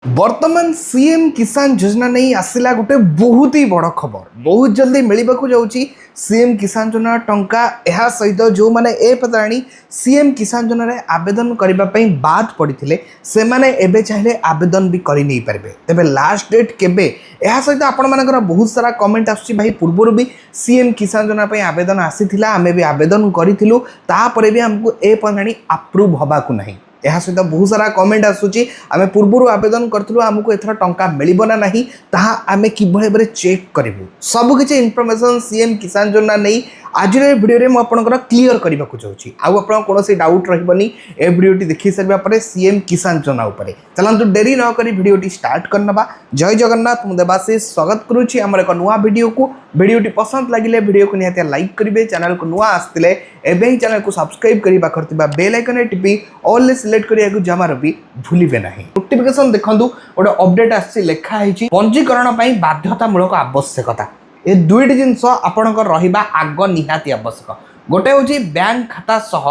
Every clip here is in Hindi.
वर्तमान सीएम किसान योजना नहीं आसला गोटे बहुत ही बड़ खबर बहुत जल्दी मिलवाक जाऊँगी सीएम किसान योजना टंका यह सहित जो मैंने ए पता सीएम किसान योजना आवेदन करने बाद पड़ते से मैंने चाहिए आवेदन भी कर नहीं पारे तेज लास्ट डेट केबे यह सहित आपण मानकर बहुत सारा कमेंट आसूँ भाई पूर्व भी सीएम किसान योजना आवेदन आसीथिला आमे भी आवेदन करूँ तापर भी आमको ए पता अप्रूव हवा को नहीं यह सहित बहुत सारा कमेंट आसूची आम पूर्व आवेदन करूँ आमको एथर टंका मिलना ना ताहा आम कि चेक करूँ सबकि इनफर्मेशन सीएम किसान योजना नहीं आज भिडियो में मुझे क्लीयर करने को चाहूँगी आउ कौन डाउट रही ए भिडियोटी देखी सारे सीएम किसान योजना उपर चलते डेरी नक भिडियोटी स्टार्ट करना जय जगन्नाथ मुझे देवाशीष स्वागत करुच्ची आम एक नुआ भिडियो को भिडियोटी पसंद लगे भिडियो को निहाती लाइक करेंगे चैनल को नुआ आसते एवं चैनल को सब्सक्राइब कर पाखर बेल आइकन टिपी ऑल सिलेक्ट करने जमार भी भूलिबे नहीं नोटिफिकेशन देखूँ गोटे अपडेट आसी लिखाई पंजीकरण बाध्यतामूलक आवश्यकता ये दुईट जिनस आपणकर रहिबा आग निहाती आवश्यक गोटे हूँ बैंक खाता सह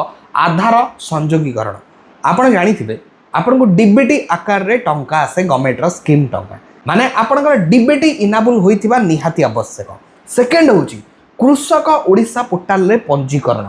आधार संयोगीकरण आपड़ जानी आपन को डीबीटी आकार रे टंका आसे गवर्नमेंट रो स्कीम टंका माने आपणकर डीबीटी इनाबुल होइथिबा निहाती आवश्यक सेकेंड हूँ कृषक ओडिशा पोर्टाल रे पंजीकरण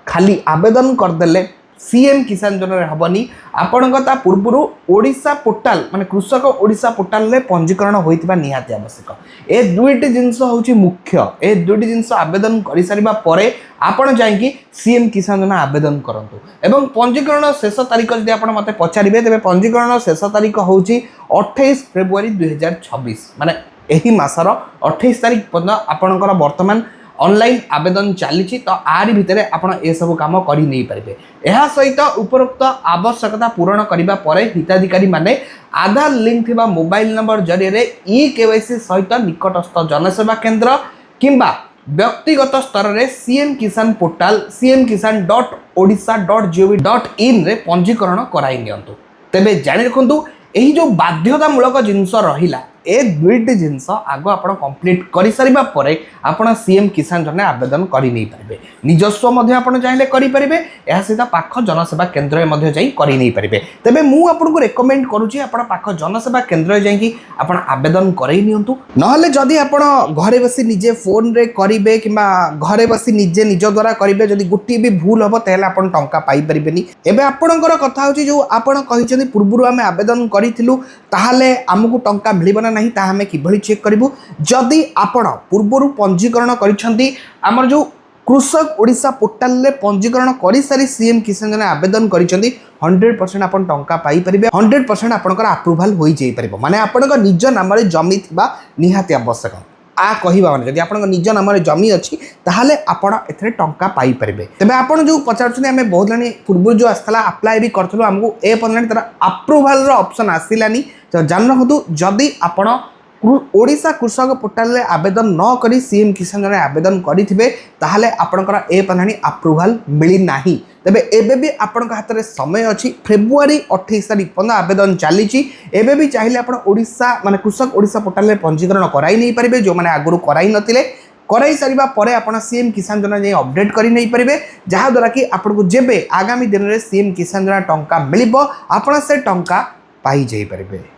खाली आवेदन करदेले सीएम किसान योजना हेनी आपणता पूर्व ओडिशा पोर्टाल माने कृषक ओडिशा पोर्टाल रे पंजीकरण होइथिबा निहाती आवश्यक ए दुईटी जिनस हूँ मुख्य ए दुईटी जिनस आवेदन कर सारिबा परे आपण जाइकी सीएम किसान योजना आवेदन करंतु एवं पंजीकरण शेष तारीख जदि आपण मते पचारिबे तेबे पंजीकरण शेष तारीख हूँ 28 फेब्रुआरी 2026 माने एही मासर 28 तारीख पर्यंत आपणकर वर्तमान ऑनलाइन आवेदन चली तो आरी भितर आपण ए सब काम कर नहीं पारे यह सहित उपरोक्त आवश्यकता पूरण करने पर हिताधिकारी माने आधार लिंक थिबा मोबाइल नंबर जरिए ई केवाईसी सहित निकटस्थ जनसेवा केंद्र किंबा व्यक्तिगत स्तर में सीएम किसान पोर्टाल cmkisan.odisha.gov.in रे पंजीकरण कराई नियंतु तेबे जानि रखंतु एही जो बाध्यतामूलक जिनस रहिला ए दुईटी जिनस आग आप कंप्लीट कर सारा पर आपड़ सीएम किसान योजना आवेदन कर नहीं पारे निजस्व चाहिए करेंगे यह सहित पाख जनसेवा केन्द्र में कर नहीं पारे तेज मुझे रेकमेंड करुँची पाख जनसेवा केन्द्र जाकि आवेदन करई नियंतु नहले जदि आप घरे बसी निजे फोन रे करेंगे कि घरे बसी निजे निज द्वारा करेंगे जदि गोटे भी भूल हम तेल आप टंका पाइपर एवं आपणकर कथा हूँ जो आपड़ पूर्व आम आवेदन करूँ ताहले आमको टंका मिलना नहीं ताहा हमें किभली चेक करूँ जदि आपण पूर्व पंजीकरण करिसेंती आमर जो कृषक ओडिशा पोर्टाल रे पंजीकरण कर सारी सीएम किसान योजना आवेदन करिसेंती 100% आपन टंका पाई परिबे 100% आपनकर अप्रूवल होई जाई परिबो माने आपनकर निज नाम रे जमी थिबा निहाती आवश्यक आ कहिबा माने जदि आपनकर निज नाम रे जमी अछि ताहाले आपण एथरे टंका पाई परिबे तबे आपण जो पचारछनी हमें बहुत लानी पूर्व जो आस्तला अप्लाई भी करथलो हमको ए पनलानी तर अप्रूवल रो ऑप्शन आसिलानी तो जान रखु जदि आपण ओडिशा कृषक पोर्टाल रे आवेदन न करी सीएम किसान योजना आवेदन करिथिबे ताहाले आपणकर ए पनानी अप्रूवल मिली नाही तेबे एबे भी आपणक हाथ रे समय अछि फेब्रुआरी 28 तारीख पर्यंत आवेदन चली एबे भी चाहिए आपण ओडिशा माने कृषक ओडिशा पोर्टाल रे पंजीकरण कराई नहीं पारिबे जो माने आगुरु कराई नथिले कराई सारिबा परे आपण सीएम किसान योजना जे अपडेट करि नहीं पारिबे जहा द्वारा कि आपनको जेबे आगामी दिन रे सीएम किसान योजना टंका मिलिबो आपण से टंका पाई जाई पारिबे।